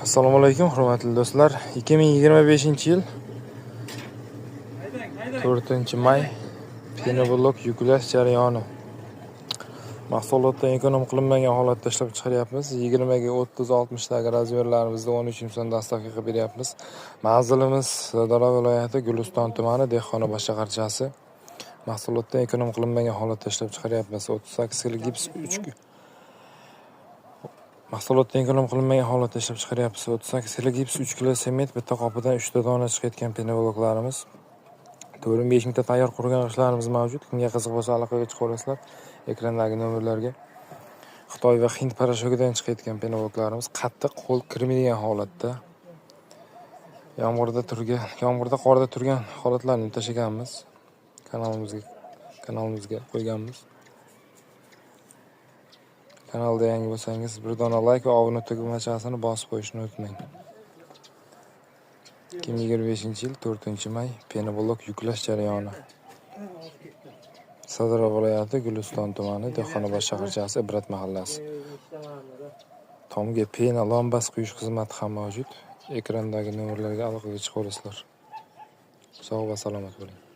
Assalomu alaykum, hurmatli do'stlar. 2025-yil 4-may penoblok yuklash jarayoni. Mahsulotdan ekonom qilinmagan holatda ishlab chiqaryapmiz. 20 ga 30-60 dagi razmerlarimizda 13 so'm dastavkaga beryapmiz. Manzilimiz Sirdaryo viloyati Guliston tumani Dehqonobod shaharchasi. Mahsulotdan ekonom qilinmagan holatda ishlab chiqaryapmiz. 38 kg gips 3 Mahsulotdan ekonom qilinmagan holatda ishlab chiqaryapmiz. 38 kg gips 3 kg sement, bitta qopidan 3 ta dona chiqayotgan penobloklarimiz. 4-5 mingta tayyor qurgan ishlarimiz mavjud. Kimga qiziq bo'lsa aloqaga chiqaverasizlar. Ekrandagi nomerlarga. Xitoy va Hind parashogidan chiqayotgan penobloklarimiz qattiq qo'l kirmaydigan holatda. Yomg'irda, qorda turgan holatlarni tashaganmiz. Kanalimizga qo'yganmiz. Kanalda yangi bo'lsangiz bir dona like va obuna tugmachasini bosib qo'yishni unutmang. 2025-yil 4-may penoblok yuklash jarayoni. Sirdaryo viloyati Guliston tumani Dehqonobod shaharchasi Ibrat mahallasi. Tomga pena lambasi quyish xizmati ham mavjud. Ekrandagi nomerlarga aloqaga chiqaverasizlar. Sog' va salomat bo'ling.